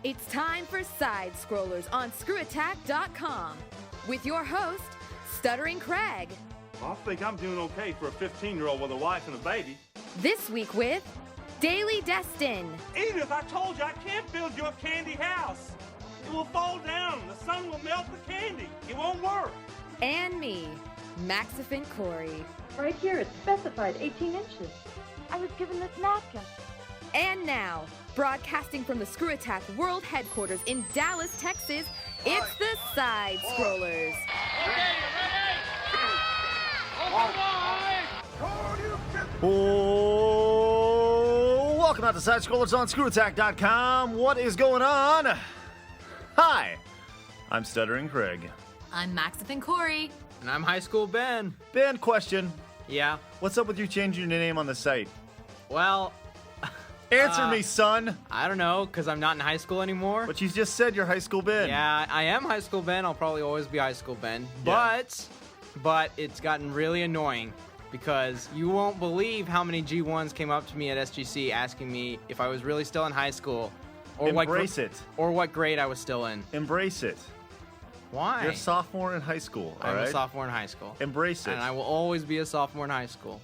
It's time for SideScrollers on ScrewAttack.com with your host, Stuttering Craig. I think I'm doing okay for a 15-year-old with a wife and a baby. This week with Daily Destin. Edith, I told you I can't build you a candy house. It will fall down. The sun will melt the candy. It won't work. And me, Maxifin Corey. Right here, it's specified 18 inches. I was given this napkin. And now, broadcasting from the ScrewAttack World Headquarters in Dallas, Texas, it's the SideScrollers. Oh, welcome out to SideScrollers on ScrewAttack.com. What is going on? Hi, I'm Stuttering Craig. I'm Maxifin Corey. And I'm High School Ben. Ben, question. Yeah. What's up with you changing your name on the site? Well, Answer me, son. I don't know, because I'm not in high school anymore. But you just said you're High School Ben. Yeah, I am High School Ben. I'll probably always be High School Ben. Yeah. But it's gotten really annoying because you won't believe how many G1s came up to me at SGC asking me if I was really still in high school. Or Embrace it. Or what grade I was still in. Embrace it. Why? You're a sophomore in high school, all I'm right? a sophomore in high school. Embrace it. And I will always be a sophomore in high school.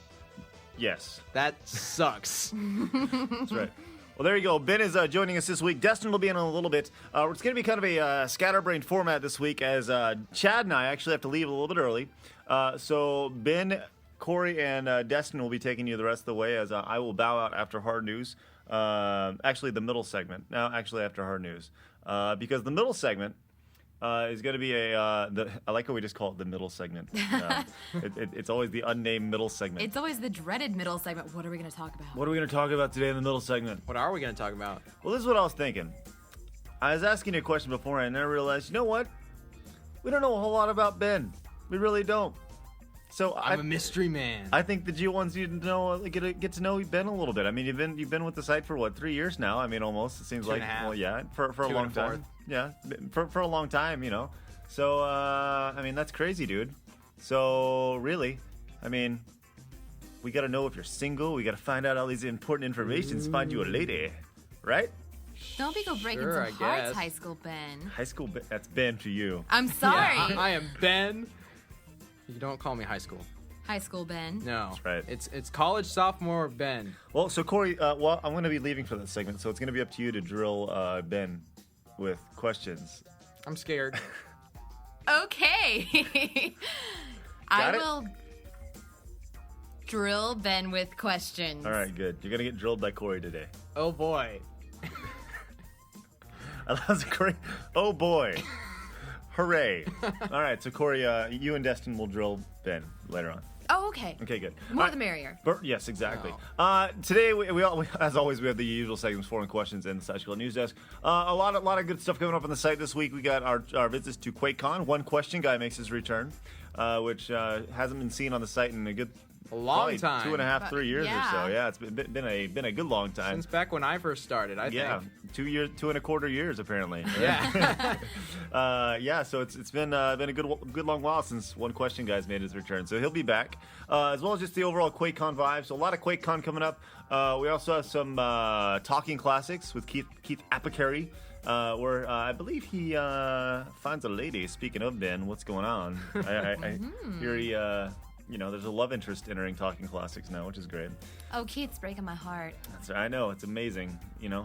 Yes. That sucks. That's right. Well, there you go. Ben is joining us this week. Destin will be in a little bit. It's going to be kind of a scatterbrained format this week as Chad and I actually have to leave a little bit early. So Ben, Corey, and Destin will be taking you the rest of the way as I will bow out after hard news. Actually, the middle segment. Now, actually, after hard news. Because the middle segment is going to be I like how we just call it the middle segment. It's always the unnamed middle segment. It's always the dreaded middle segment. What are we going to talk about? What are we going to talk about today in the middle segment? What are we going to talk about? Well, this is what I was thinking. I was asking you a question before, and I realized, you know what? We don't know a whole lot about Ben. We really don't. So I'm a mystery man. I think the G1s need to know, get to know Ben a little bit. I mean, you've been with the site for what, 3 years now? I mean, almost. It seems like, well, yeah, for a long time. Yeah, for a long time, you know. So I mean, that's crazy, dude. So really, I mean, we got to know if you're single. We got to find out all these important information to find you a lady, right? Don't be go breaking Sure, some I hearts, guess. High School Ben. High school, that's Ben for you. I'm sorry. Yeah, I am Ben. You don't call me high school. High School Ben. No. That's right. It's college sophomore Ben. Well, so Corey, well, I'm going to be leaving for that segment, so it's going to be up to you to drill Ben with questions. I'm scared. Okay. Got it? will drill Ben with questions. All right, good. You're going to get drilled by Corey today. Oh boy. That was great. Oh, boy. Hooray. All right, so Corey, you and Destin will drill Ben later on. Oh, okay. Okay, good. More All the merrier. Yes, exactly. Today, we as always, we have the usual segments, foreign questions, and the SideScroller News Desk. A lot of good stuff coming up on the site this week. We got our visits to QuakeCon. One question guy makes his return, which hasn't been seen on the site in A long probably time. 2.5, 3 years Yeah. or so. Yeah, it's been a good long time. Since back when I first started, I Yeah, think. 2.25 years apparently. Yeah. Yeah, so it's been a good long while since One Question Guy's made his return. So he'll be back, as well as just the overall QuakeCon vibe. So a lot of QuakeCon coming up. We also have some Talking Classics with Keith Apicary, where I believe he finds a lady. Speaking of Ben, what's going on? I hear he, there's a love interest entering Talking Classics now, which is great. Oh, Keith's breaking my heart. I know, it's amazing.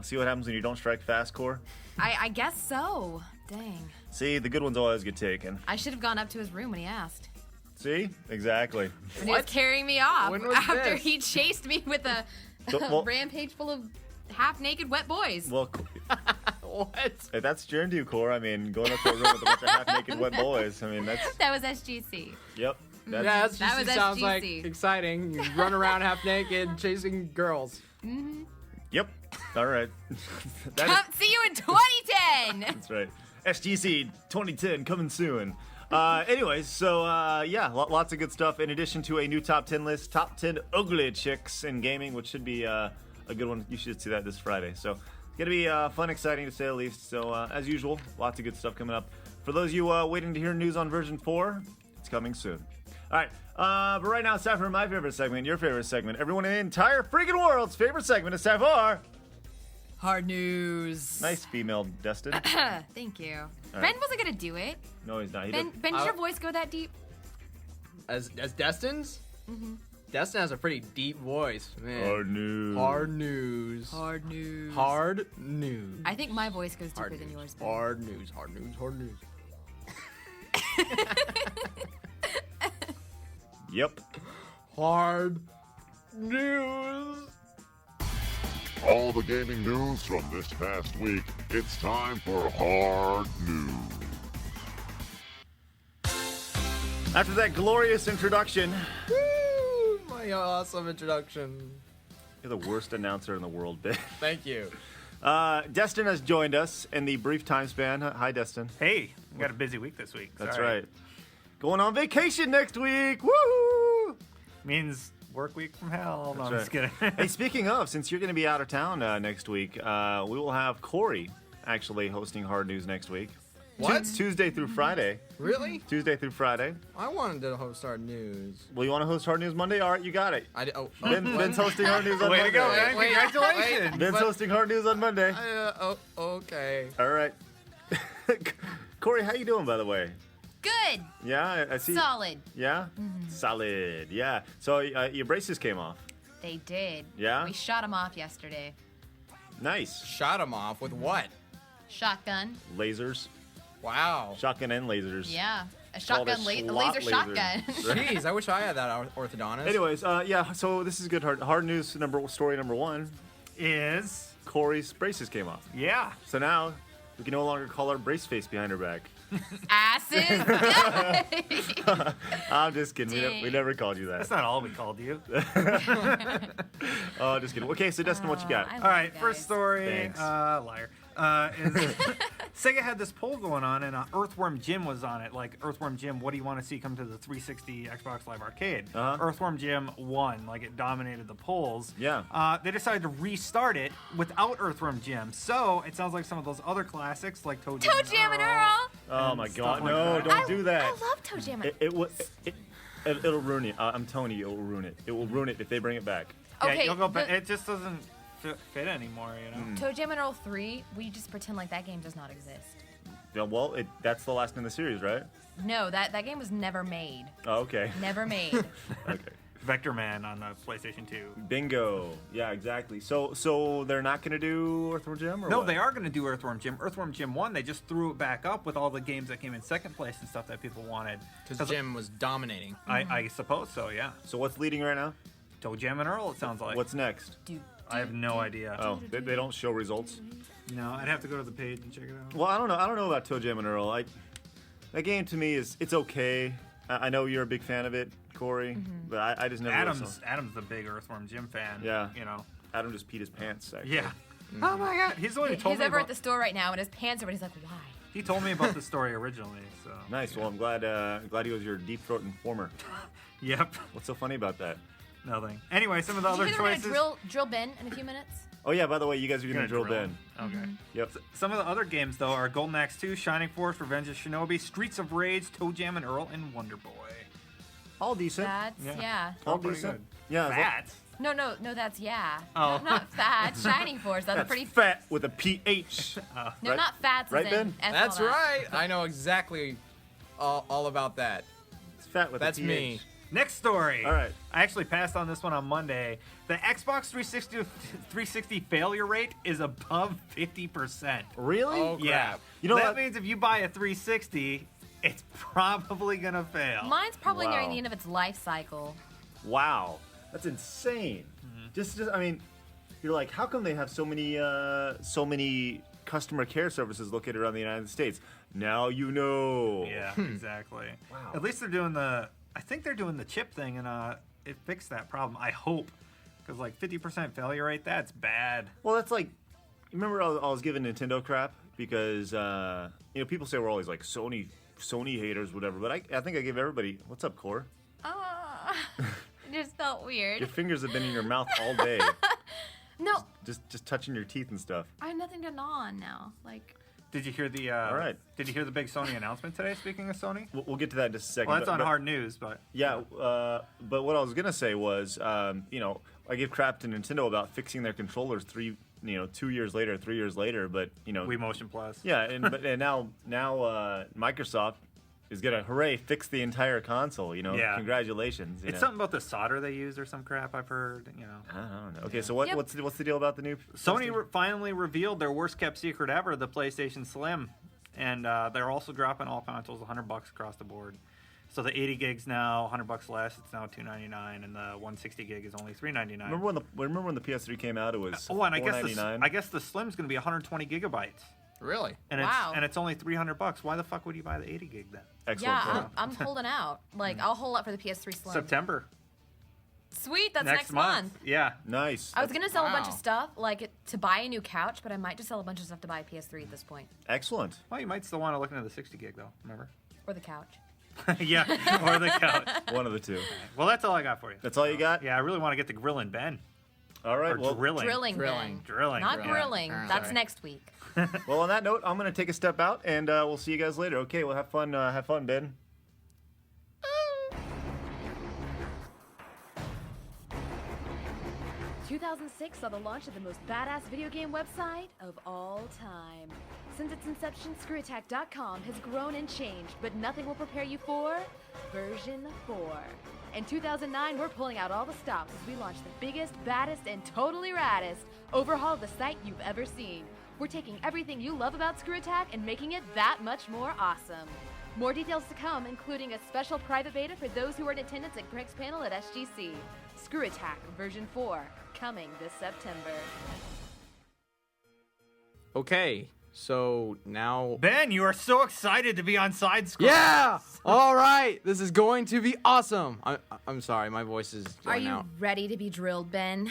See what happens when you don't strike fast, Core? I guess so. Dang. See, the good ones always get taken. I should have gone up to his room when he asked. See? Exactly. When he was carrying me off When was after this? he chased me with a rampage full of half-naked wet boys. Well, What? if that's your due, Core, I mean, going up to a room with a bunch of half-naked wet boys, I mean, that's... That was SGC. Yep. Yeah, That that was sounds like SGC. exciting. You run around half naked chasing girls. Yep. All right. That Come is- see you in 2010. that's right. SGC 2010 coming soon. Anyways, so lots of good stuff. In addition to a new top 10 list, top 10 ugly chicks in gaming, which should be a good one. You should see that this Friday. So it's gonna be fun, exciting to say the least. So as usual, lots of good stuff coming up. For those of you waiting to hear news on version 4, it's coming soon. All right, but right now it's time for my favorite segment, your favorite segment, everyone in the entire freaking world's favorite segment. It's time for Hard news. Nice female, Destin. Thank you. right. Ben wasn't gonna do it. No, he's not. He Ben, did. did your voice go that deep? As Destin's? Mm-hmm. Destin has a pretty deep voice, man. Hard news. Hard news. Hard news. Hard news. I think my voice goes deeper Hard than news. yours, Ben. Hard news. Hard news. Hard news. Yep. Hard news. All the gaming news from this past week. It's time for Hard News. After that glorious introduction, Woo! My awesome introduction. you're the worst announcer in the world, Ben. Thank you. Destin has joined us in the brief time span. Hi, Destin. Hey, we got a busy week this week. That's Sorry. right. Going on vacation next week. Woohoo! Means work week from hell. No, I'm That's just kidding. Hey, speaking of, since you're going to be out of town next week, we will have Corey actually hosting Hard News next week. What? Tuesday through Friday. Really? Tuesday through Friday. I wanted to host Hard News. Well, you want to host Hard News Monday? All right, you got it. Ben's hosting Hard News on Way to Monday. go, man. Wait, Congratulations. Ben's hosting Hard News on Monday. Okay. All right. Corey, how you doing, by the way? Good. Yeah, I see. Solid. Yeah? Solid. Yeah. So your braces came off. They did. Yeah? We shot them off yesterday. Nice. Shot him off with what? Shotgun. Lasers. Wow. Shotgun and lasers. Yeah. A Called shotgun, a SWAT laser shotgun. Jeez, I wish I had that orthodontist. Anyways, yeah, so this is good. Hard news story number one. Is, Corey's braces came off. yeah. So now we can no longer call her brace face behind her back. Asses. I'm just kidding. We Dang. never called you that. That's not all we called you. Oh, just kidding. Okay, so Destin, what you got? I love All right, you first guys. story. Thanks. Liar. Is Sega had this poll going on, and Earthworm Jim was on it. Like, Earthworm Jim, what do you want to see come to the 360 Xbox Live Arcade? Uh-huh. Earthworm Jim won. Like, it dominated the polls. Yeah. They decided to restart it without Earthworm Jim. So, it sounds like some of those other classics, like Toe Jam, Toe Jam and Earl. Oh my stuff God! like No, that. don't do that. I love Toe Jam and It'll ruin it. I'm telling you, it will ruin it. It will ruin it if they bring it back. Yeah, Okay, you'll go back. the- It just doesn't fit anymore, you know? Toe Jam and Earl 3, we just pretend like that game does not exist. Yeah, well, that's the last in the series, right? No, that game was never made. Oh, okay. Never made. Okay. Vector Man on the PlayStation 2. Bingo. Yeah, exactly. So they're not gonna do Earthworm Jim, or No, what? they are going to do Earthworm Jim. Earthworm Jim 1, they just threw it back up with all the games that came in second place and stuff that people wanted. Because Jim was dominating. I suppose so, yeah. So what's leading right now? Toe Jam and Earl, it sounds like. What's next? Dude. I have no idea. Oh, they don't show results. No, I'd have to go to the page and check it out. Well, I don't know. I don't know about Toe Jam and Earl. That game to me it's okay. I know you're a big fan of it, Corey, but I just never. Adam's the big Earthworm Jim fan. Yeah. You know. Adam just peed his pants. Actually. Yeah. Oh my God, he's the one who told He's me over about. at the store right now, and his pants are. But he's like, why? He told me about the story originally. So. Nice. Well, I'm glad he was your deep throat informer. Yep. What's so funny about that? Nothing. Anyway, some of the Did you other hear they're choices. gonna drill Ben in a few minutes? Oh yeah. By the way, you guys are You're gonna drill Ben. him. Okay. Yep. Some of the other games, though, are Golden Axe 2, Shining Force, Revenge of Shinobi, Streets of Rage, Toe Jam and Earl, and Wonder Boy. All decent. That's yeah. All pretty decent. good. Yeah. Fat. No, that's yeah. Oh. Not fat. Shining Force. That's pretty. fat with a PH. No, right? not fats. Right, as in Ben? ethanol, That's not. right. I know exactly all about that. It's fat with That's a PH. me. Next story. All right. I actually passed on this one on Monday. The Xbox 360 failure rate is above 50%. Really? Oh, crap. Yeah. You know that what? means if you buy a 360, it's probably gonna fail. Mine's probably nearing Wow. the end of its life cycle. Wow. That's insane. Just I mean, you're like, how come they have so many customer care services located around the United States? Now you know. Yeah, exactly. Wow. At least they're doing I think they're doing the chip thing, and it fixed that problem. I hope, because like 50% failure rate, that's bad. Well, that's like, remember I was giving Nintendo crap because people say we're always like Sony haters, whatever. But I think I give everybody. What's up, Core? It just felt weird. Your fingers have been in your mouth all day, No, just touching your teeth and stuff. I have nothing to gnaw on now. Like, Did you hear the? All right. Did you hear the big Sony announcement today? Speaking of Sony, We'll get to that in just a second. well, that's on but- hard news, but Yeah, but what I was gonna say was, I give crap to Nintendo about fixing their controllers 2 years later, 3 years later, but Wii Motion Plus. Yeah, and now Microsoft is gonna fix the entire console. Yeah. Congratulations. It's something about the solder they use or some crap I've heard. I don't know. Okay, so what's the deal about the new Sony finally revealed their worst kept secret ever, the PlayStation Slim, and they're also dropping all consoles $100 across the board. So the 80 gigs now $100 less. It's now $299, and the 160 gig is only $399. Remember when the PS3 came out? It was and I guess the Slim's going to be 120 gigabytes. Really? And Wow. it's only $300. Why the fuck would you buy the 80 gig then? Excellent. Yeah, I'm holding out. I'll hold out for the PS3 Slim. September. Sweet, that's next month. Yeah. Nice. I was gonna sell a bunch of Wow. stuff, to buy a new couch, but I might just sell a bunch of stuff to buy a PS3 at this point, Excellent. Well, you might still want to look into the 60 gig though. Remember? or the couch. Yeah. Or the couch. One of the two. Well, that's all I got for you. That's all you got? Yeah, I really want to get to grilling Ben. All right. Or Well, drilling. Drilling, Drilling. Ben. Drilling. Not Yeah. grilling. Alright. That's Sorry. next week. well, on that note, I'm gonna take a step out, and we'll see you guys later. Okay. Well, have fun. Have fun, Ben. 2006 saw the launch of the most badass video game website of all time. Since its inception, ScrewAttack.com has grown and changed, but nothing will prepare you for version 4. In 2009, we're pulling out all the stops as we launch the biggest, baddest, and totally raddest overhaul of the site you've ever seen. We're taking everything you love about ScrewAttack and making it that much more awesome. More details to come, including a special private beta for those who were in attendance at Greg's panel at SGC. ScrewAttack version 4, coming this September. Okay, so now. Ben, you are so excited to be on SideScrollers. Yeah! All right, this is going to be awesome. I'm sorry, my voice is Are going you out. ready to be drilled, Ben?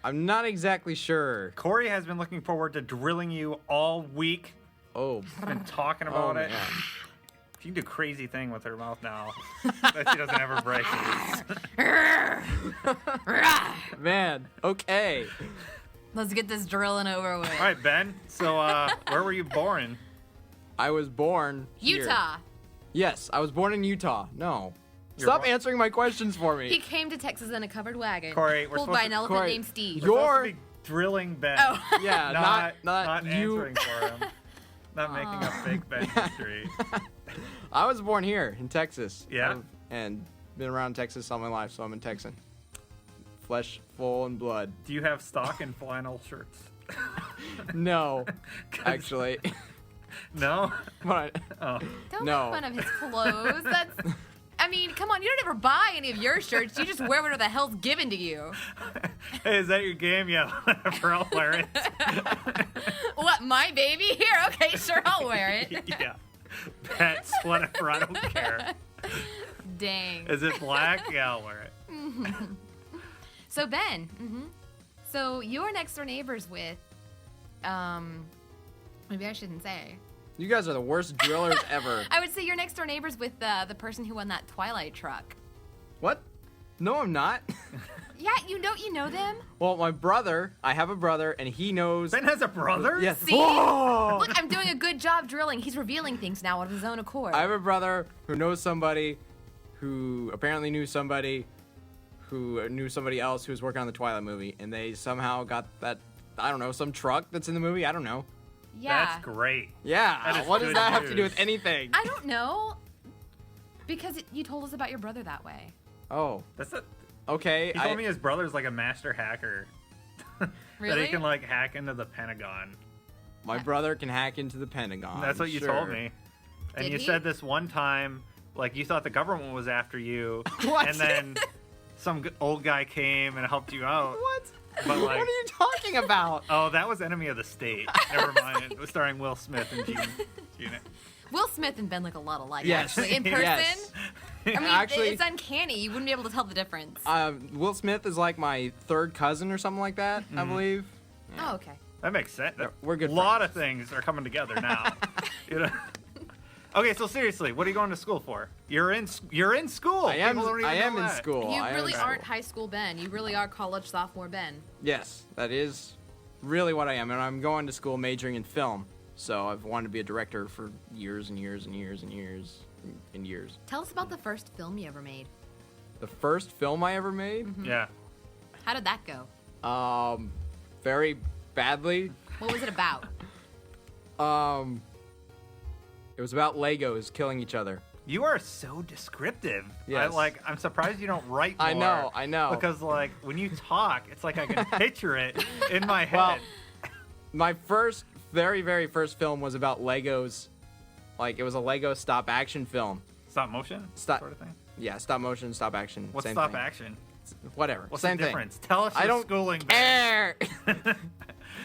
I'm not exactly sure. Corey has been looking forward to drilling you all week. Oh, Been talking about it. man. She can do crazy thing with her mouth now that she doesn't ever break. Man, okay. Let's get this drilling over with. All right, Ben. So, where were you born? I was born here. Utah. Yes, I was born in Utah. No. You're Stop born- answering my questions for me. He came to Texas in a covered wagon, Corey, we're pulled supposed by an to- elephant Corey, named Steve. you're- Supposed to be drilling Ben. Oh. Yeah, not you. answering for him. Not making a fake Ben history. I was born here in Texas. Yeah? And been around Texas all my life, so I'm a Texan. Flesh, full, and blood. Do you have stock in flannel shirts? No, actually. No? But Oh. Don't No. make fun of his clothes. I mean, come on, you don't ever buy any of your shirts. You just wear whatever the hell's given to you. Hey, is that your game? Yeah, whatever. I'll wear it. What, my baby? Here, okay, sure, I'll wear it. Yeah. Pets, whatever. I don't care. Dang. Is it black? Yeah, I'll wear it. So, Ben, so you're next door neighbors with, maybe I shouldn't say. you guys are the worst drillers ever. I would say you're next door neighbors with the person who won that Twilight truck. What? No, I'm not. Yeah, you know them? Well, my brother, I have a brother, and he knows. Ben has a brother? Yes. See? Whoa! Look, I'm doing a good job drilling. He's revealing things now of his own accord. I have a brother who knows somebody who apparently knew somebody who knew somebody else who was working on the Twilight movie, and they somehow got that, I don't know, some truck that's in the movie. I don't know. Yeah. That's great. Yeah. That is What does good that have to do news. with anything? I don't know. Because you told us about your brother that way. Oh, That's a, okay. he told me his brother's like a master hacker. That Really? he can like hack into the Pentagon. My brother can hack into the Pentagon. That's what you sure. told me. And Did you he? said this one time, like you thought the government was after you. What? And then some old guy came and helped you out. What? But, What like- are you talking about? Oh, that was Enemy of the State. Never mind. It was starring Will Smith and Gene. Will Smith and Ben look a lot alike, Yes. actually. In person, Yes. I mean, Actually- it's uncanny. You wouldn't be able to tell the difference. Will Smith is like my third cousin or something like that, I believe. Oh, okay. That makes sense. We're good A lot friends. of things are coming together now. you know. Okay, so seriously, what are you going to school for? You're in school. I am. People don't even I am know in that. school. You I am really in aren't school. high school Ben. You really are college sophomore Ben. Yes, that is really what I am, and I'm going to school majoring in film. So I've wanted to be a director for years and years and years and years and years. Tell us about the first film you ever made. The first film I ever made, Yeah. How did that go? very badly. What was it about? It was about Legos killing each other. You are so descriptive. Yes. I'm surprised you don't write more. I know. Because like when you talk, it's like I can picture it in my head. Well, my very, very first film was about Legos. Like, it was a Lego stop action film. Stop motion? Stop- Sort of thing? Yeah, stop motion, stop action. What's same stop thing. action? Whatever. What's same the thing. difference? Tell us I your don't schooling. care.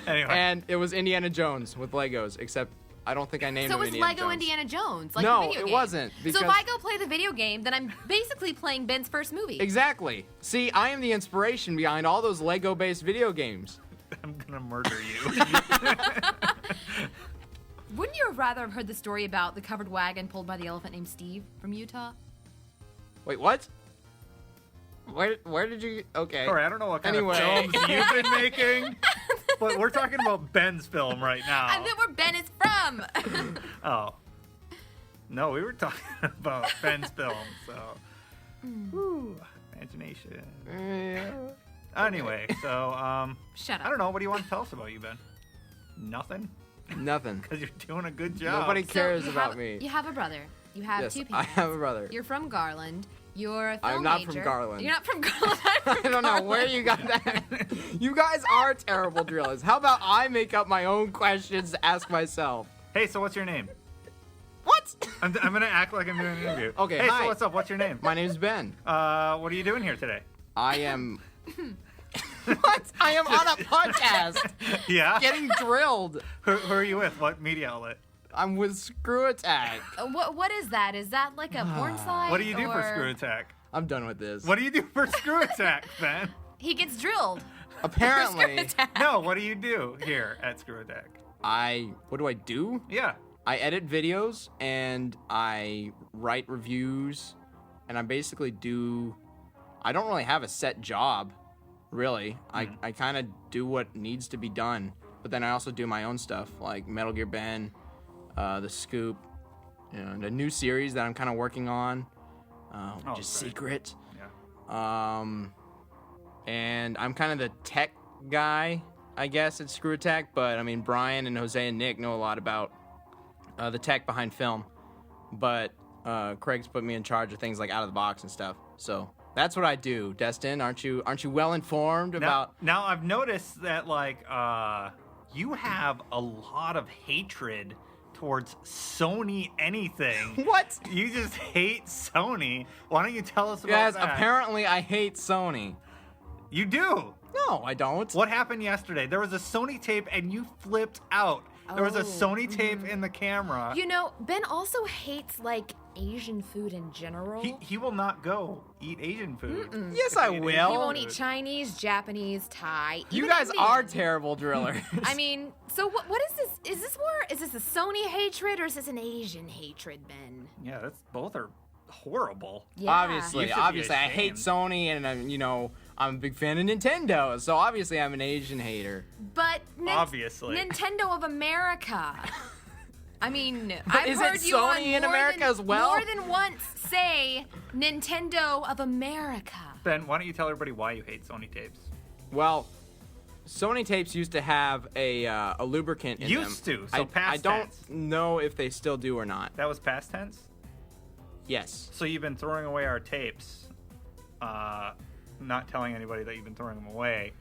Anyway. And it was Indiana Jones with Legos, except I don't think I named So him it was Indiana Lego Jones. Indiana Jones, like No, the video it game. wasn't, So because- if I go play the video game, then I'm basically playing Ben's first movie. Exactly. See, I am the inspiration behind all those Lego-based video games. I'm gonna murder you. Wouldn't you have rather have heard the story about the covered wagon pulled by the elephant named Steve from Utah? Wait, what? Where did you? Okay. Sorry, I don't know what kind Anyway. of films you've been making, but we're talking about Ben's film right now. I know where Ben is from. Oh. No, we were talking about Ben's film, so. Woo, imagination. Anyway, so, Shut up. I don't know. What do you want to tell us about you, Ben? Nothing? Nothing. Because you're doing a good job. Nobody So cares you about have- me. You have a brother. You have Yes, two I parents. have a brother. You're from Garland. You're a film I'm not major. from Garland. You're not from Garland. I'm I from don't know Garland. where you got that. You guys are terrible drillers. How about I make up my own questions to ask myself? Hey, so what's your name? What? I'm going to act like I'm doing an interview. Okay, Hey, hi. so what's up? What's your name? My name's Ben. What are you doing here today? I am. What? I am on a podcast Yeah? getting drilled. Who are you with? What media outlet? I'm with ScrewAttack. What is that? Is that like a porn site? What do you do for or- ScrewAttack? I'm done with this. What do you do for ScrewAttack, Ben? He gets drilled. Apparently, No, what do you do here at ScrewAttack? What do I do? Yeah. I edit videos and I write reviews and I basically I don't really have a set job, really. I kind of do what needs to be done, but then I also do my own stuff like Metal Gear Ben, The Scoop, the new series that I'm kind of working on, which is great. secret. Yeah. And I'm kind of the tech guy, I guess, at ScrewAttack, but I mean, Brian and Jose and Nick know a lot about the tech behind film, but Craig's put me in charge of things like out of the box and stuff. So that's what I do. Destin, aren't you well informed about? Now I've noticed that you have a lot of hatred towards Sony anything. What? You just hate Sony. Why don't you tell us about Yes, that? apparently I hate Sony. You do. No, I don't. What happened yesterday? There was a Sony tape and you flipped out. There was a Sony tape in the camera. You know, Ben also hates like Asian food in general. He will not go eat Asian food. Yes, I will. He won't eat Chinese, Japanese, Thai. You even guys Indian. are terrible drillers. I mean, so what is this? Is this a Sony hatred or is this an Asian hatred, Ben? Yeah, both are horrible. Yeah. Obviously, You should be I hate ashamed. Sony, and I'm a big fan of Nintendo, so obviously I'm an Asian hater. But Obviously. Nintendo of America. I mean, But I've is it heard you Sony on in more America than, as well? more than once say Nintendo of America. Ben, why don't you tell everybody why you hate Sony tapes? Well, Sony tapes used to have a lubricant in them. Used to, so past I don't tense. know if they still do or not. That was past tense? Yes. So you've been throwing away our tapes, not telling anybody that you've been throwing them away.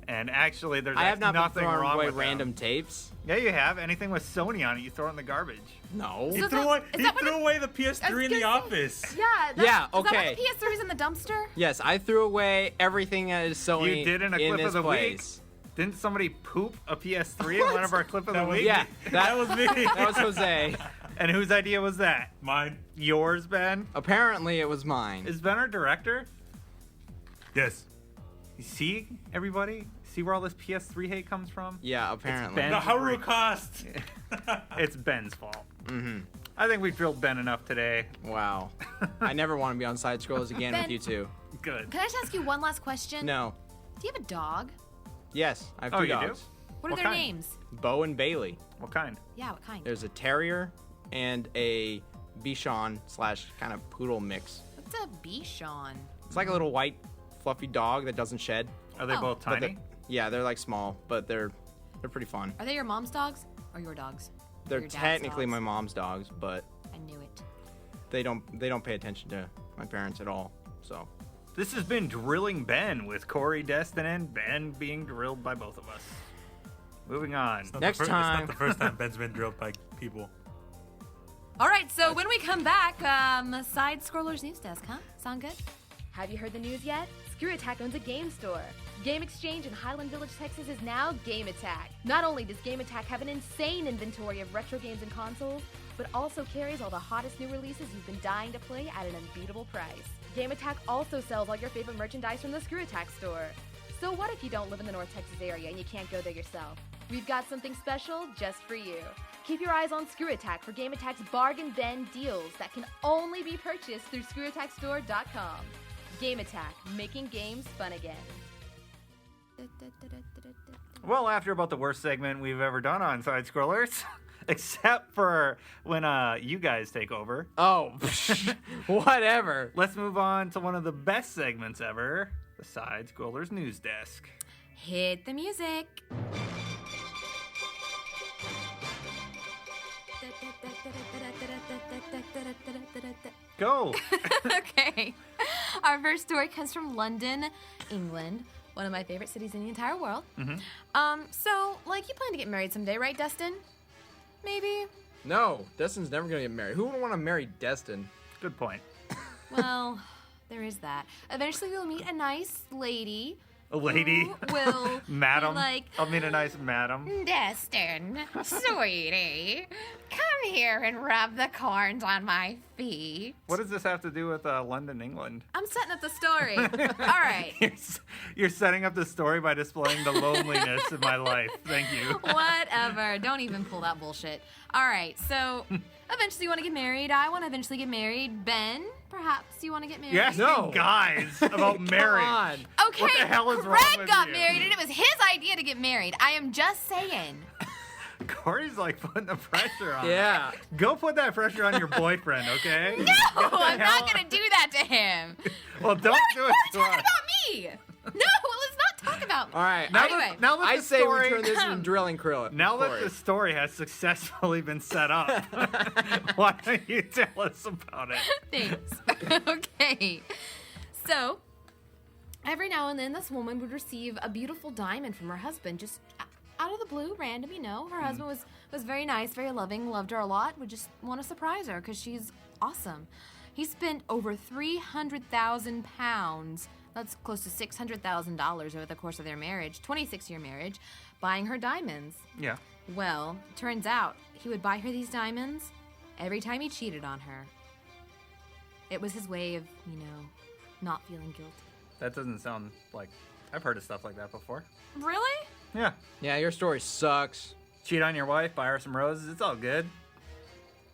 And actually, there's I have not been nothing throwing wrong away with random them. tapes. Yeah, you have. Anything with Sony on it, you throw it in the garbage. No. He So threw that- away, is he that what threw the- away the PS3 in the gonna say- office. Yeah. Yeah, Is that okay. why the PS3 is in the dumpster? Yes, I threw away everything that is Sony You did in a clip this of the place. week. Didn't somebody poop a PS3 in one of our clip of the That was week? Yeah, That was me. that was Jose. And whose idea was that? Mine. Yours, Ben? Apparently, it was mine. Is Ben our director? Yes. You see, everybody? See where all this PS3 hate comes from? Yeah, apparently. Ben. The Haru cost. It's Ben's fault. I think we've drilled Ben enough today. Wow. I never want to be on SideScrollers again with Ben. you two. Good. Can I just ask you one last question? No. Do you have a dog? Yes, I have Oh, two you do? dogs. What are What their kind? names? Bo and Bailey. What kind? Yeah, what kind? There's a terrier and a Bichon / kind of poodle mix. What's a Bichon? It's like a little white, fluffy dog that doesn't shed. Are they Oh. both But tiny? yeah, they're like small, but they're They're pretty fun. Are they your mom's dogs or your dogs? Or They're your dad's technically dogs? my mom's dogs, but I knew it. they don't pay attention to my parents at all. So This has been Drilling Ben with Corey, Destin, and Ben being drilled by both of us. Moving on. It's not Next It's time. not the first time Ben's been drilled by people. All right, so when we come back, SideScrollers News Desk, huh? Sound good? Have you heard the news yet? ScrewAttack owns a game store. Game Exchange in Highland Village, Texas is now Game Attack. Not only does Game Attack have an insane inventory of retro games and consoles, but also carries all the hottest new releases you've been dying to play at an unbeatable price. Game Attack also sells all your favorite merchandise from the ScrewAttack store. So what if you don't live in the North Texas area and you can't go there yourself? We've got something special just for you. Keep your eyes on ScrewAttack for Game Attack's bargain bin deals that can only be purchased through ScrewAttackStore.com. Game Attack, making games fun again. Well, after about the worst segment we've ever done on Side Scrollers, except for when you guys take over, oh, whatever. let's move on to one of the best segments ever, the Side Scrollers News Desk. Hit the music. Go. Okay. Our first story comes from London, England, one of my favorite cities in the entire world. So, like, you plan to get married someday, right, Dustin? Maybe? No, Destin's never gonna get married. Who would want to marry Destin? Good point. Well, there is that. Eventually, we'll meet a nice lady. A lady. Who will Madam. be like, I'll meet a nice madam. Destin, sweetie, come here and rub the corns on my feet. What does this have to do with London, England? I'm setting up the story. All right. You're setting up the story by displaying the loneliness of my life. Thank you. Whatever. Don't even pull that bullshit. All right. So, eventually you want to get married. I want to eventually get married. Ben, perhaps you want to get married? You're asking guys about marriage. on. Okay. What the hell is wrong Craig with got you? married, and it was his idea to get married. I am just saying. Corey's like putting the pressure on. Yeah. Go put that pressure on your boyfriend, okay? No, I'm not going to do that to him. Well, don't do it to Talk us. about me. No, let's not talk about me. All right. Anyway. Now that I the say story, we turn this into drilling krill. now that Corey. the story has successfully been set up, why don't you tell us about it? Thanks. Okay. So, every now and then, this woman would receive a beautiful diamond from her husband, just out of the blue, random, you know. Her husband was very nice, very loving, loved her a lot, would just want to surprise her because she's awesome. He spent over 300,000 pounds, that's close to $600,000 over the course of their marriage, 26-year marriage, buying her diamonds. Yeah. Well, turns out he would buy her these diamonds every time he cheated on her. It was his way of, you know, not feeling guilty. That doesn't sound like I've heard of stuff like that before. Really? Yeah. Yeah, your story sucks. Cheat on your wife, buy her some roses. It's all good.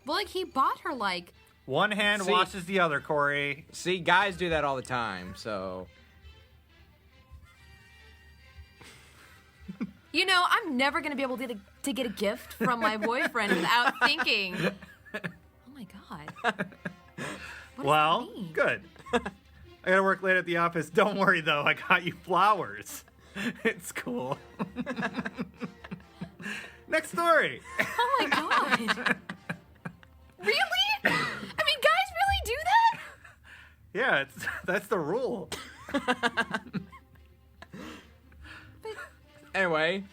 Well, like, he bought her, like, One hand See- washes the other, Corey. See, guys do that all the time, so. you know, I'm never going to be able to get a gift from my boyfriend without thinking, oh my God. What does Well, that mean? good. I gotta work late at the office. Don't worry though, I got you flowers. It's cool. Next story. Oh my God. Really? I mean, guys really do that? Yeah, that's the rule. Anyway,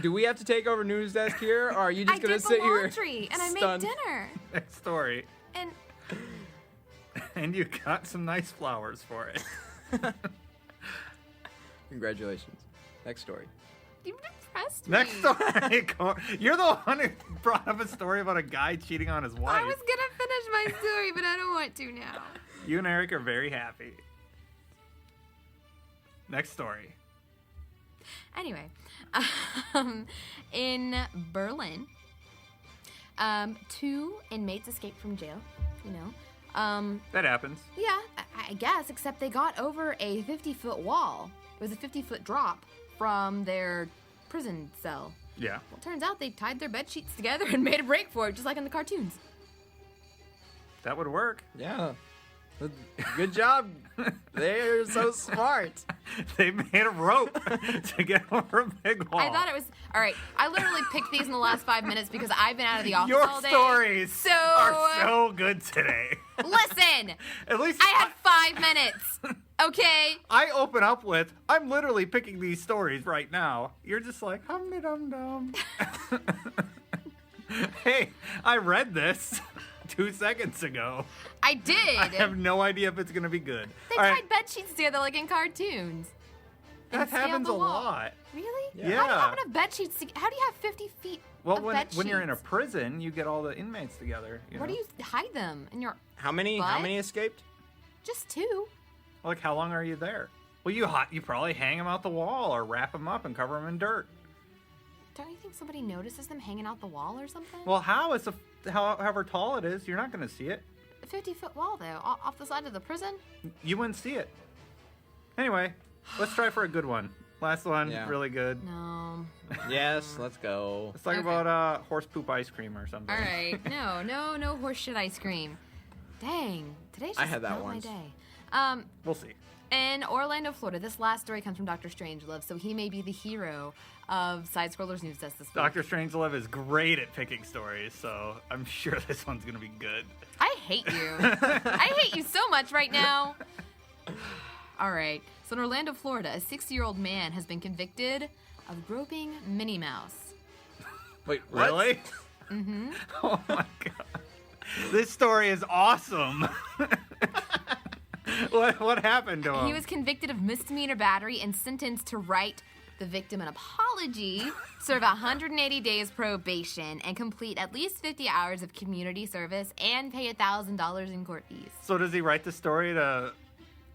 do we have to take over news desk here, or are you just I gonna did sit the here? laundry and I made stunned? dinner. Next story. And And you got some nice flowers for it. Congratulations. Next story. you depressed me. Next story. You're the one who brought up a story about a guy cheating on his wife. I was going to finish my story, but I don't want to now. You and Eric are very happy. Next story. Anyway, in Berlin, 2 inmates escaped from jail, you know. That happens. Yeah, I guess, except they got over a 50-foot wall. It was a 50-foot drop from their prison cell. Yeah. Well, turns out they tied their bed sheets together and made a break for it, just like in the cartoons. That would work. Yeah. Good job. They're so smart. They made a rope to get over a big wall. I thought it was all right. I literally picked these in the last 5 minutes because I've been out of the office Your all day. stories are so good today. Listen, At least I had 5 minutes. Okay. I open up with, I'm literally picking these stories right now. You're just like, hum-de-dum-dum. Hey, I read this 2 seconds ago. I did. I have no idea if it's going to be good. They All tied right, bed sheets together like in cartoons. that and stay on happens the a wall. lot. Really? Yeah. How do you have enough bed sheets? How do you have 50 feet Well, of when, bed when you're in a sheets? prison, you get all the inmates together. Where do you hide them? In your How many What? escaped? just 2? Like, how long are you there? Well, you probably hang them out the wall or wrap them up and cover them in dirt. Don't you think somebody notices them hanging out the wall or something? Well, however tall it is, you're not going to see it. A 50-foot wall though, off the side of the prison. You wouldn't see it. Anyway, let's try for a good one. Last one, Yeah. really good. No. Yes, let's go. Let's talk Okay. about horse poop ice cream or something. All right. No horse shit ice cream. Dang. Today's just I had that not once. my day. We'll see. In Orlando, Florida, this last story comes from Dr. Strangelove, so he may be the hero of SideScrollers News Desk this week. Dr. Strangelove is great at picking stories, so I'm sure this one's going to be good. I hate you. I hate you so much right now. All right. So in Orlando, Florida, a 60-year-old man has been convicted of groping Minnie Mouse. Wait, what? Really? Mm-hmm. Oh, my God. This story is awesome. What happened to him? He was convicted of misdemeanor battery and sentenced to write the victim an apology, serve 180 days probation, and complete at least 50 hours of community service and pay $1,000 in court fees. So does he write the story to...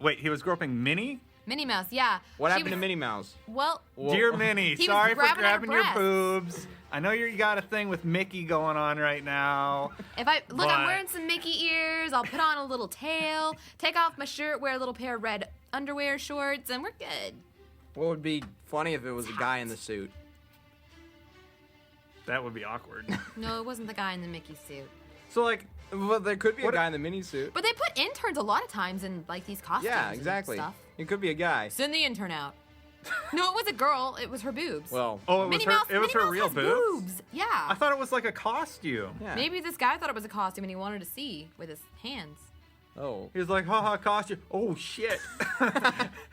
Wait, he was groping Minnie? Minnie Mouse, yeah. What She happened to was- Minnie Mouse? Well, Dear Minnie, He was sorry for grabbing at her grabbing your breasts. boobs. I know you got a thing with Mickey going on right now. if I look, I'm But- wearing some Mickey ears. I'll put on a little tail, take off my shirt, wear a little pair of red underwear shorts, and we're good. What would be funny if it was a guy in the suit? That would be awkward. No, it wasn't the guy in the Mickey suit. So, like, Well, there could be What- a guy in the mini suit. But they put interns a lot of times in like these costumes. Yeah, and exactly. Stuff. It could be a guy. Send the intern out. No, it was a girl. It was her boobs. Well, oh, it was Minnie her, Mouse. it was Minnie her Mouse real has boobs? Yeah. I thought it was like a costume. yeah. Maybe this guy thought it was a costume and he wanted to see with his hands. Oh. He was like, haha, costume. Oh, shit.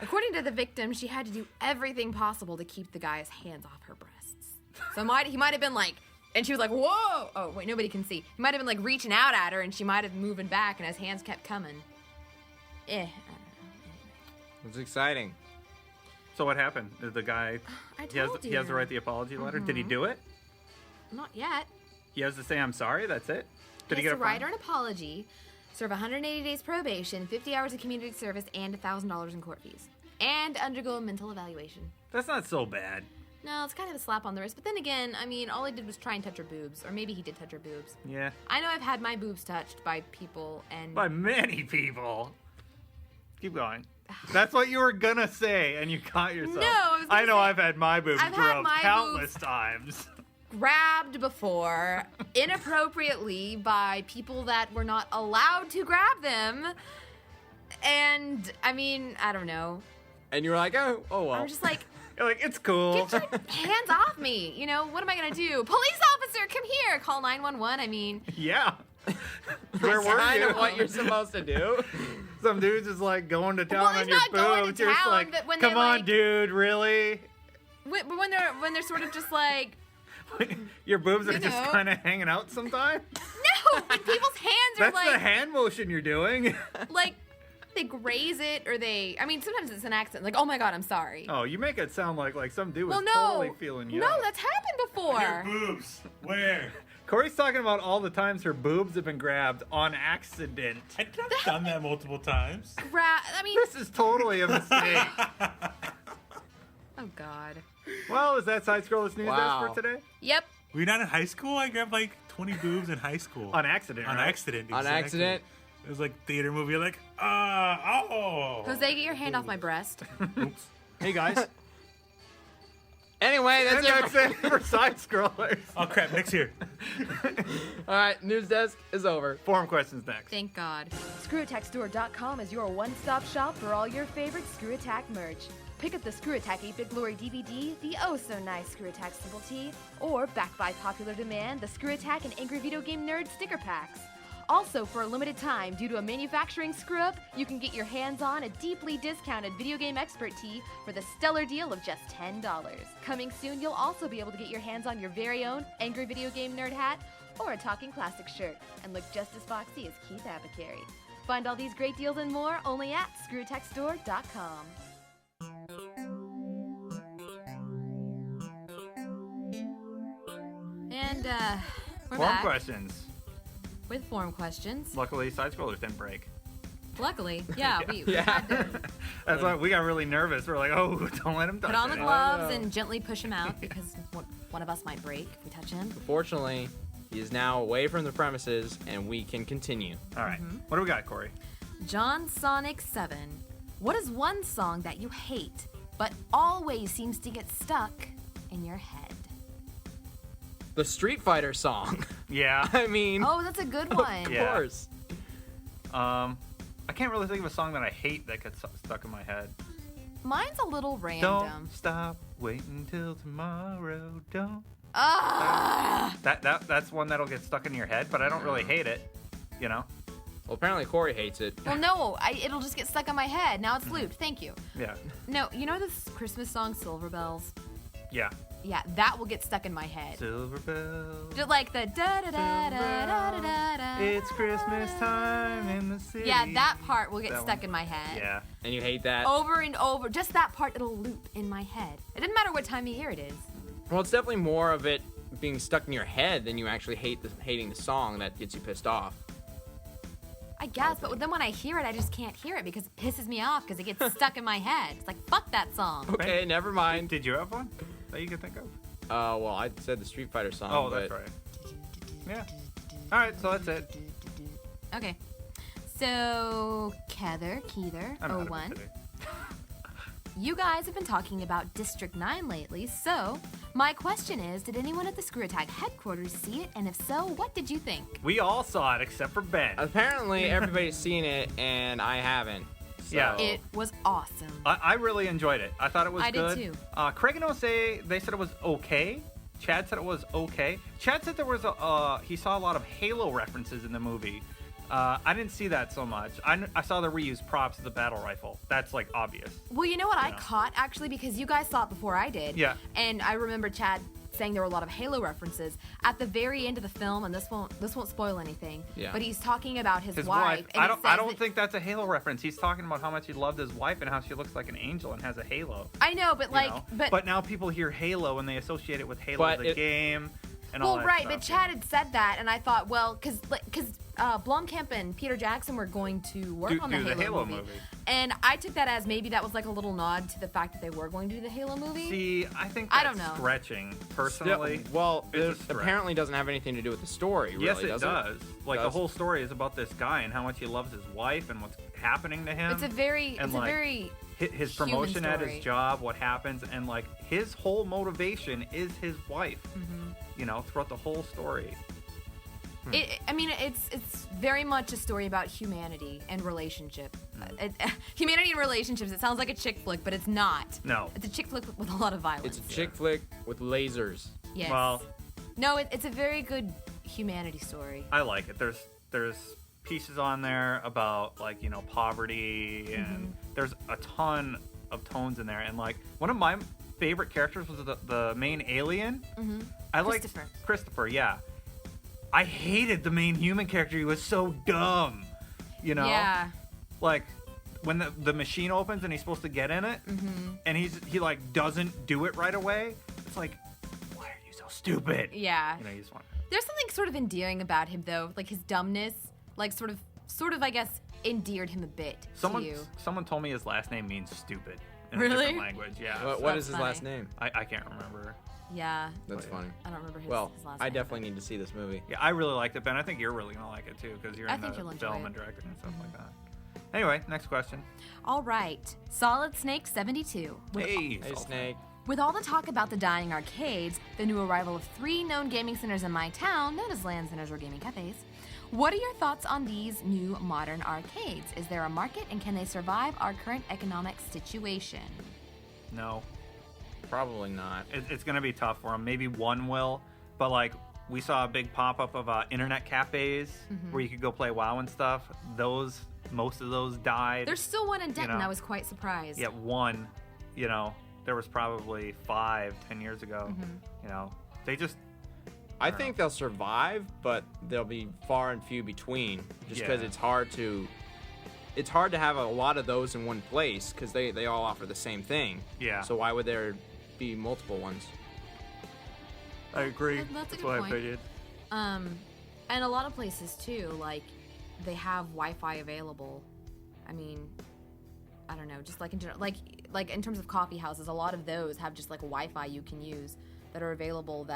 According to the victim, she had to do everything possible to keep the guy's hands off her breasts. So he might have been like, and she was like, whoa! Oh, wait, nobody can see. He might have been like reaching out at her and she might have been moving back and his hands kept coming. It's exciting. So what happened? Did the guy... I He has told to write you. the apology letter? Did he do it? Not yet. He has to say, I'm sorry? That's it? Did He he has get to a write fine? her an apology, serve 180 days probation, 50 hours of community service, and $1,000 in court fees. And undergo a mental evaluation. That's not so bad. No, it's kind of a slap on the wrist. But then again, I mean, all he did was try and touch her boobs. Or maybe he did touch her boobs. Yeah. I know I've had my boobs touched by people and... By many people. Keep going. That's what you were gonna say, and you caught yourself. No, I was gonna I know say- I've had my boobs I've had rubbed my countless times. grabbed before inappropriately by people that were not allowed to grab them. And, I mean, I don't know. And you were like, oh well. I'm just like... You're like, it's cool. Get your hands off me. You know, what am I going to do? Police officer, come here. Call 911. I mean, Yeah. Where were kind you? of what you're supposed to do. Some dude's just like going to town he's on your not going to boobs. You're just town, like, but when come they're on, like- dude, really? but when they're sort of just like, Your boobs are You just know. kind of hanging out sometimes? no, when people's hands are That's the like, hand motion you're doing. like, they graze it or they, I mean, sometimes it's an accident. Like, oh my God, I'm sorry. Oh, you make it sound like some dude was well, no. totally feeling you No, out. that's happened before. Boobs. Where? Corey's talking about all the times her boobs have been grabbed on accident. I've done that multiple times. I mean, This is totally a mistake. oh God. Well, is that SideScrollers News Wow. Desk for today? Yep. Were you not in high school? I grabbed like 20 boobs in high school. On accident, On right? accident. On exactly. accident? It was like theater movie. You're like, oh. Jose, get your hand off my breast. Oops. Hey, guys. Anyway, And that's it. that's it for SideScrollers. Oh, crap. Next year. All right, news desk is over. Forum questions next. Thank God. ScrewAttackStore.com is your one-stop shop for all your favorite Screw Attack merch. Pick up the ScrewAttack 8-Bit Glory DVD, the oh-so-nice ScrewAttack Simple Tee, or, backed by popular demand, the ScrewAttack and Angry Video Game Nerd sticker packs. Also, for a limited time, due to a manufacturing screw-up, you can get your hands on a deeply discounted Video Game Expert tee for the stellar deal of just $10. Coming soon, you'll also be able to get your hands on your very own Angry Video Game Nerd hat or a Talking Classic shirt and look just as foxy as Keith Apicary. Find all these great deals and more only at ScrewAttackStore.com. And we're Form back questions. with form questions. Luckily, SideScrollers didn't break. Luckily, yeah, we Yeah. had to That's why we got really nervous. We're like, oh, don't let him touch put on the it. gloves and gently push him out because one of us might break if we touch him. Fortunately, he is now away from the premises, and we can continue. All right. What do we got, Corey? John Sonic 7. What is one song that you hate but always seems to get stuck in your head? The Street Fighter song. Yeah. I mean, Oh, that's a good one. of Yeah. course. I can't really think of a song that I hate that gets stuck in my head. Mine's a little random. Don't stop waiting till tomorrow. Don't. Ah! That's one that'll get stuck in your head, but I don't really hate it. You know? Well, apparently Corey hates it. Well, no, it'll just get stuck in my head. Now it's looped. Thank you. Yeah. No, you know this Christmas song, Silver Bells? Yeah. Yeah, that will get stuck in my head. Silver bells. Just like the da da da da da da da da. It's Christmas time in the city. Yeah, that part will get That stuck one. in my head. Yeah. And you hate that? Over and over. Just that part, it'll loop in my head. It doesn't matter what time of year it is. Well, it's definitely more of it being stuck in your head than you actually hating the song that gets you pissed off. I guess, but then when I hear it, I just can't hear it because it pisses me off because it gets stuck in my head. It's like, fuck that song. Okay, never mind. Did you have one that you could think of? Well, I said the Street Fighter song. Oh, but that's right. Yeah. All right, so that's it. Okay. So, Keither, I know how to 01. fit it. You guys have been talking about District 9 lately, so my question is, did anyone at the ScrewAttack headquarters see it? And if so, what did you think? We all saw it except for Ben. Apparently, everybody's seen it, and I haven't. So. Yeah. It was awesome. I really enjoyed it. I thought it was I did good. too. Craig and Jose, they said it was okay. Chad said it was okay. Chad said there was he saw a lot of Halo references in the movie. I didn't see that so much. I saw the reused props of the battle rifle. That's like obvious. Well, you know what I Yeah. caught actually because you guys saw it before I did. Yeah. And I remember Chad saying there were a lot of Halo references at the very end of the film, and this won't spoil anything. Yeah. But he's talking about his His wife. wife. And I he don't. says I don't that- think that's a Halo reference. He's talking about how much he loved his wife and how she looks like an angel and has a halo. I know, but you like, know? but now people hear Halo and they associate it with Halo But the it- game and all well, that right. stuff. But Chad had said that, and I thought, well, because Blomkamp and Peter Jackson were going to work Do- on the do the Halo Halo movie. and I took that as maybe that was like a little nod to the fact that they were going to do the Halo movie. See, I think I that's don't know. stretching Still, personally. well, It's a it stretch. apparently doesn't have anything to do with the story, really, Yes, it does does. Like the Does? whole story is about this guy and how much he loves his wife and what's happening to him. It's a very, and, it's like, a very his human promotion at story. his job, what happens, and like his whole motivation is his wife. Mm-hmm. You know, throughout the whole story. I mean, it's very much a story about humanity and relationship. Humanity and relationships. It sounds like a chick flick, but it's not. No. It's a chick flick with a lot of violence. It's a chick flick with lasers. Yes. Well, No, it's a very good humanity story. I like it. There's pieces on there about like, you know, poverty and Mm-hmm. there's a ton of tones in there, and like one of my favorite characters was the main alien. Mm-hmm. I liked Christopher, yeah. I hated the main human character. He was so dumb. You know? Yeah. Like when the machine opens and he's supposed to get in it, and he like doesn't do it right away. It's like, why are you so stupid? Yeah. You know, you just want. There's something sort of endearing about him, though. Like his dumbness, like sort of, I guess, endeared him a bit to you. Someone told me his last name means stupid in a Really? different language. Yeah. What That's is his funny. last name? I can't remember. Yeah. That's funny. I don't remember his, Well, his last I name. definitely need to see this movie. Yeah, I really liked it, Ben. I think you're really gonna like it too because you're I in think the you'll enjoy film it. and directing and stuff like that. Anyway, next question. All right. Solid Snake 72. Hey, Hey, Snake. With all the talk about the dying arcades, the new arrival of 3 known gaming centers in my town, known as LAN centers or gaming cafes, what are your thoughts on these new modern arcades? Is there a market, and can they survive our current economic situation? No. Probably not. It's going to be tough for them. Maybe one will, but like we saw a big pop-up of internet cafes where you could go play WoW and stuff. Most of those died. There's still one in Denton. know. I was quite surprised. Yeah, one. There was probably 5-10 years ago. They just. I think they'll survive, but they'll be far and few between, just because it's hard to have a lot of those in one place, because they all offer the same thing. Yeah. So why would there be multiple ones? I agree. That's a good what point. I figured. And a lot of places too, like they have Wi-Fi available. I mean, I don't know, just like in general, like in terms of coffee houses, a lot of those have just like Wi-Fi you can use that are available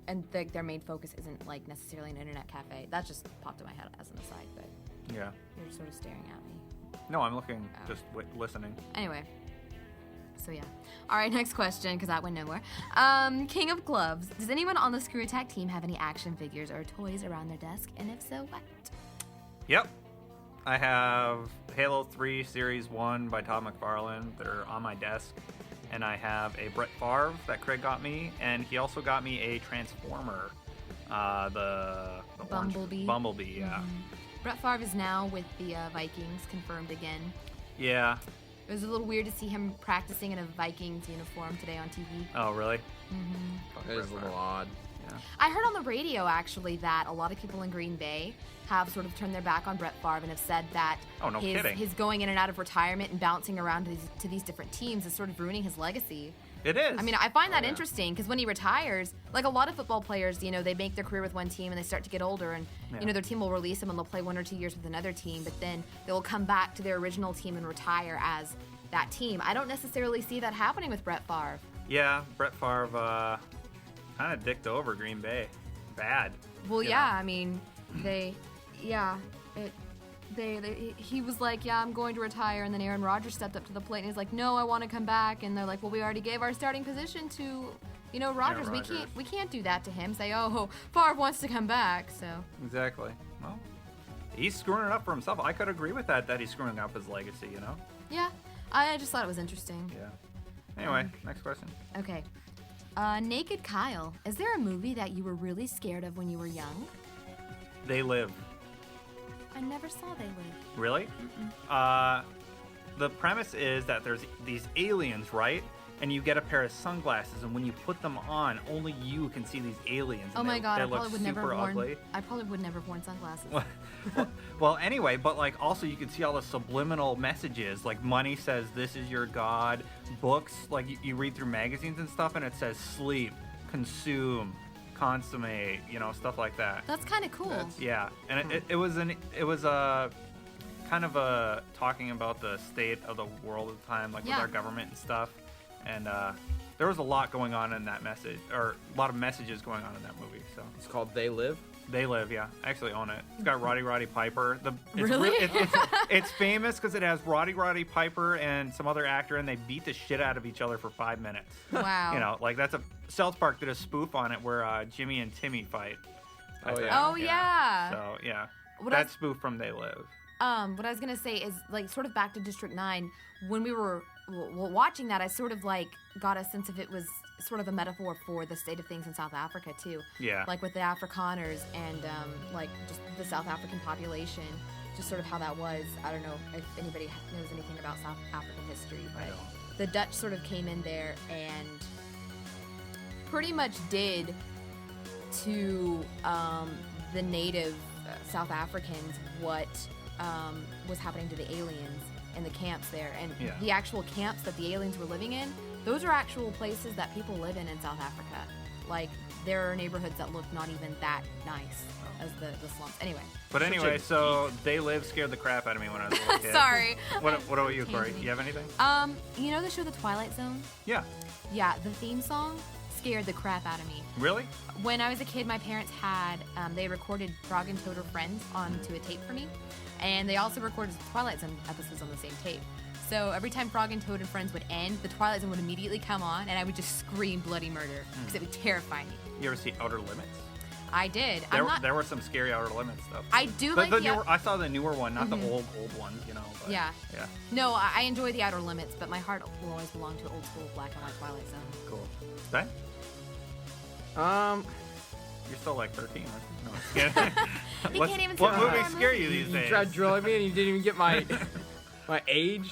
and their main focus isn't like necessarily an internet cafe. That just popped in my head as an aside, but Yeah. you're sort of staring at me. No, I'm looking, just listening. Anyway. So yeah. All right, next question, because that went nowhere. King of Gloves. Does anyone on the Screw Attack team have any action figures or toys around their desk? And if so, what? Yep. I have Halo 3 Series 1 by Todd McFarlane that are on my desk. And I have a Brett Favre that Craig got me. And he also got me a Transformer. The Bumblebee. Bumblebee, yeah. Brett Favre is now with the Vikings, confirmed again. Yeah. It was a little weird to see him practicing in a Vikings uniform today on TV. Oh, really? It is a little odd. Yeah. I heard on the radio, actually, that a lot of people in Green Bay have sort of turned their back on Brett Favre and have said that his going in and out of retirement and bouncing around to these different teams is sort of ruining his legacy. It is. I mean, I find that interesting because when he retires, like a lot of football players, they make their career with one team and they start to get older and, their team will release them and they'll play 1 or 2 years with another team, but then they will come back to their original team and retire as that team. I don't necessarily see that happening with Brett Favre. Yeah, Brett Favre kind of dicked over Green Bay. Bad. Well, I mean, he was like, yeah, I'm going to retire, and then Aaron Rodgers stepped up to the plate and he's like, no, I want to come back, and they're like, well, we already gave our starting position to, Rodgers. We can't do that to him. Say, oh, Favre wants to come back, so. Exactly. Well, he's screwing it up for himself. I could agree with that he's screwing up his legacy, Yeah, I just thought it was interesting. Yeah. Anyway, next question. Okay. Naked Kyle, is there a movie that you were really scared of when you were young? They Live. I never saw They Live. Really? The premise is that there's these aliens, right? And you get a pair of sunglasses, and when you put them on, only you can see these aliens. Oh my god, I probably would never ugly. have worn sunglasses. Well, anyway, but like also you can see all the subliminal messages. Like money says this is your god. Books, like you read through magazines and stuff, and it says sleep, consume, consummate, stuff like that. That's kind of cool. Yeah, and it was kind of talking about the state of the world at the time, like with our government and stuff. And there was a lot going on in that message, or a lot of messages going on in that movie. So It's called They Live? They Live, yeah. I actually own it. It's got Roddy Piper. Really? It's famous because it has Roddy Piper and some other actor, and they beat the shit out of each other for 5 minutes. Wow. Like that's South Park did a spoof on it where Jimmy and Timmy fight. Oh, yeah. Oh, yeah. So, yeah. What spoof from They Live. What I was gonna say is, like, sort of back to District 9, when we were watching that, I sort of, like, got a sense of it was sort of a metaphor for the state of things in South Africa, too. Yeah. Like, with the Afrikaners and, like, just the South African population, just sort of how that was. I don't know if anybody knows anything about South African history, but the Dutch sort of came in there and pretty much did to the native South Africans what was happening to the aliens in the camps there. And the actual camps that the aliens were living in, those are actual places that people live in South Africa. Like, there are neighborhoods that look not even that nice as the slums. Anyway. But anyway, so They Live scared the crap out of me when I was a little kid. Sorry. What about you, Corey? Do you have anything? You know the show The Twilight Zone? Yeah. Yeah, the theme song scared the crap out of me. Really? When I was a kid, my parents had, they recorded Frog and Toad Are Friends onto a tape for me. And they also recorded Twilight Zone episodes on the same tape. So every time Frog and Toad and Friends would end, the Twilight Zone would immediately come on, and I would just scream bloody murder because it would terrify me. You ever see Outer Limits? I did. There were some scary Outer Limits stuff. I do But like I saw the newer one, not the old ones, you know. But, Yeah. Yeah. No, I enjoy the Outer Limits, but my heart will always belong to old school black and white Twilight Zone. Cool. Ben? You're still like 13, aren't you? No, I'm just kidding. He can't even What say movies horror scare you movie. these You days? tried drilling me and you didn't even get my my age.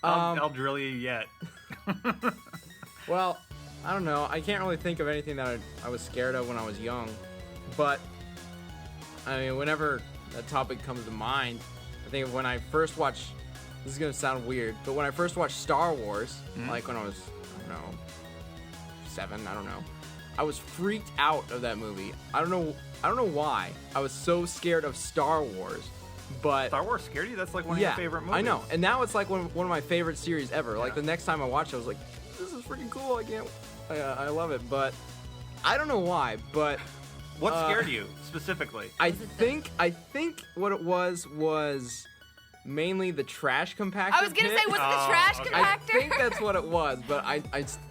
I'll drill you yet. Well, I don't know. I can't really think of anything that I was scared of when I was young. But, I mean, whenever that topic comes to mind, I think of when I first watched, this is going to sound weird, but when I first watched Star Wars, like when I was, I don't know, 7, I don't know, I was freaked out of that movie. I don't know why. I was so scared of Star Wars. But Star Wars scared you? That's like one of your favorite movies. I know. And now it's like one of my favorite series ever. Like the next time I watched it, I was like, this is freaking cool. I love it. But I don't know why. But what scared you specifically? I think what it was mainly the trash compactor. I was gonna say, was it the trash compactor? I think that's what it was, but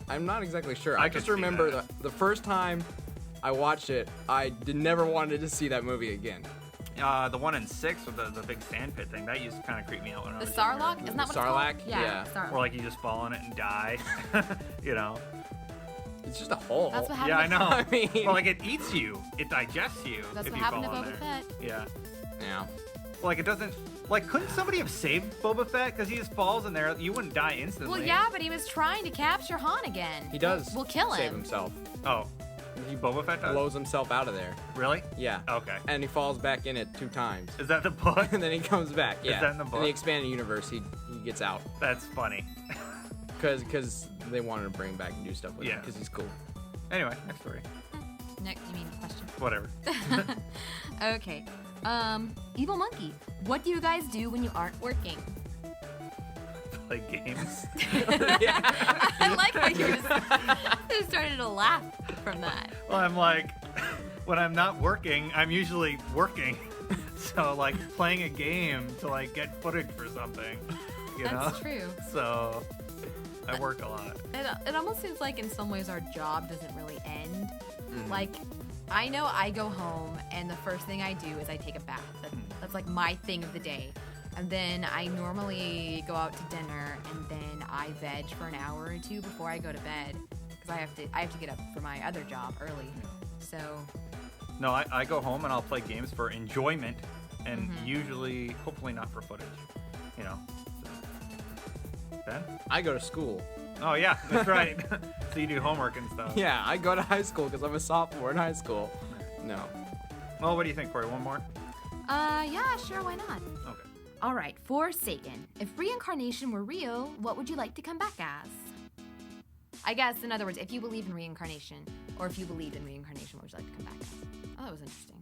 I'm not exactly sure. I just remember the first time I watched it, I never wanted to see that movie again. The one in 6 with the big sandpit thing, that used to kind of creep me out when I The was Sarlacc? younger. Isn't that what Sarlacc? it's called? Yeah. Sarlacc. Where like you just fall in it and die, you know? It's just a hole. That's what happened. Yeah, I know. I mean, well, like it eats you, it digests you. That's if what you happened to fall in Boba there. Fett. Yeah. Yeah. Like it doesn't. Like, couldn't somebody have saved Boba Fett? Because he just falls in there. You wouldn't die instantly. Well, yeah, but he was trying to capture Han again. He does. We'll kill him. Save himself. Oh. He Boba Fett does? Blows himself out of there. Really? Yeah. Okay. And he falls back in it 2 times. Is that the book? And then he comes back. Yeah. Is that in the book? In the expanded universe, he gets out. That's funny. Because they wanted to bring him back and do stuff with him. Yeah. Because he's cool. Anyway, next story. Next, you mean question? Whatever. Okay. Evil Monkey, what do you guys do when you aren't working? Play games. I like how you just started to laugh from that. Well, I'm like, when I'm not working, I'm usually working. So, like, playing a game to, like, get footage for something. You know? That's true. So, I work a lot. It almost seems like in some ways our job doesn't really end. Like, I know I go home and the first thing I do is I take a bath. That's like my thing of the day. And then I normally go out to dinner and then I veg for an hour or 2 before I go to bed because I have to get up for my other job early. So No, I go home and I'll play games for enjoyment and usually, hopefully not for footage. You know? Ben? I go to school. Oh, yeah, that's right. So you do homework and stuff. Yeah, I go to high school because I'm a sophomore in high school. No. Well, what do you think, Corey? One more? yeah, sure, why not? Okay. All right, for Satan, if reincarnation were real, what would you like to come back as? I guess, in other words, if you believe in reincarnation, or if you believed in reincarnation, what would you like to come back as? Oh, that was interesting.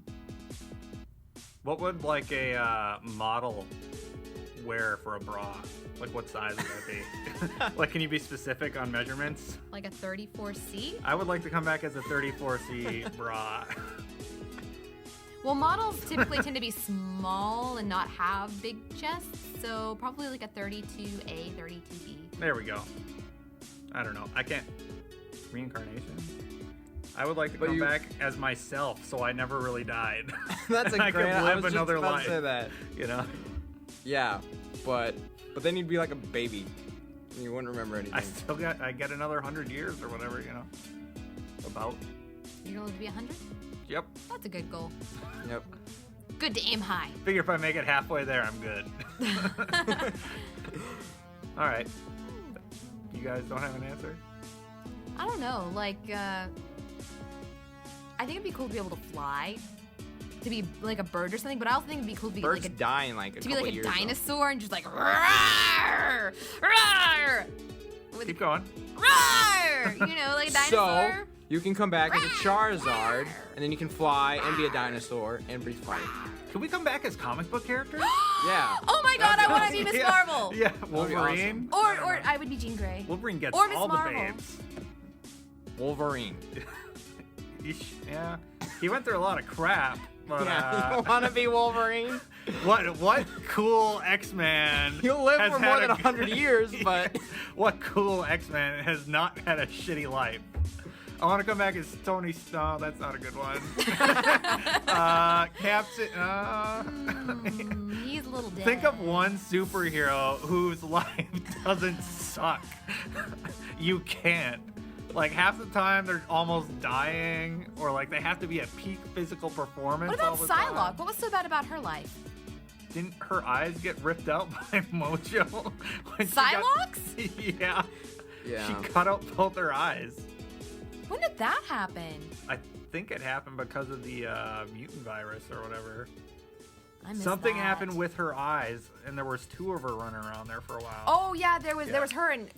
What would, like, a model wear for a bra? Like, what size would that be? Like, can you be specific on measurements? Like a 34C? I would like to come back as a 34C bra. Well, models typically tend to be small and not have big chests, so probably like a 32A, 32B. There we go. I don't know. I can't. Reincarnation? I would like to come back as myself, so I never really died. That's a I great. could live I was another just about life. to say that. You know? Yeah, but then you'd be like a baby. And you wouldn't remember anything. I get another 100 years or whatever, you know? About. You're going to live to be 100? Yep. That's a good goal. Yep. Good to aim high. Figure if I make it halfway there, I'm good. All right. You guys don't have an answer? I don't know, like, I think it'd be cool to be able to fly. To be like a bird or something, but I also think it'd be cool to be Birds like a die in like a to be couple like a years, though. dinosaur and just like roar, roar, Keep going. roar. You know, like a dinosaur. So you can come back as a Charizard, and then you can fly and be a dinosaur and breathe fire. Can we come back as comic book characters? Yeah. Oh my God, I want to be Miss Yeah. Marvel. Yeah, That'd be Wolverine. Or I would be Jean Grey. Wolverine gets Or Miss all Marvel. the babes. Wolverine. Yeah, he went through a lot of crap. But, Yeah, you want to be Wolverine? What cool X-Man? You'll live has for had more than a- 100 years, but what cool X-Man has not had a shitty life? I want to come back as Tony. No, that's not a good one. Captain. He's a little dead. Think of one superhero whose life doesn't suck. You can't. Like, half the time they're almost dying, or like they have to be at peak physical performance. What all about the time. Psylocke? What was so bad about her life? Didn't her eyes get ripped out by Mojo? when she Psylocke's? Yeah. Yeah. She cut out both her eyes. When did that happen? I think it happened because of the mutant virus or whatever. I missed Something that. happened with her eyes, and there was 2 of her running around there for a while. Oh yeah, there was her and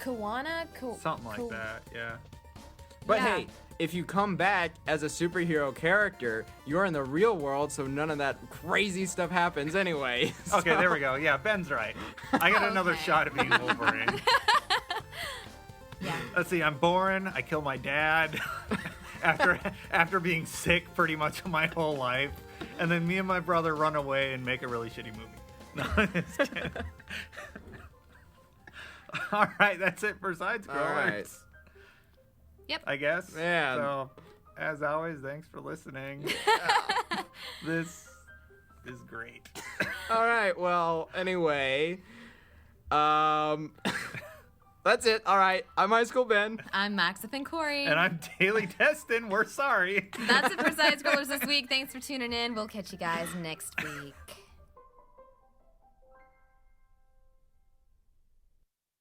Kawana. Something like that, yeah. But Yeah. hey, if you come back as a superhero character, you're in the real world, so none of that crazy stuff happens anyway. Okay, there we go. Yeah, Ben's right. I got another Okay. shot at being Wolverine. Yeah. Let's see, I'm born, I kill my dad after being sick pretty much my whole life, and then me and my brother run away and make a really shitty movie. No, I'm just kidding. All right, that's it for SideScrollers. All right. Yep. I guess. Man. So, as always, thanks for listening. This is great. All right. Well, anyway, that's it. All right. I'm High School Ben. I'm Maxithan Corey. And I'm Daily Destin. We're sorry. That's it for SideScrollers this week. Thanks for tuning in. We'll catch you guys next week.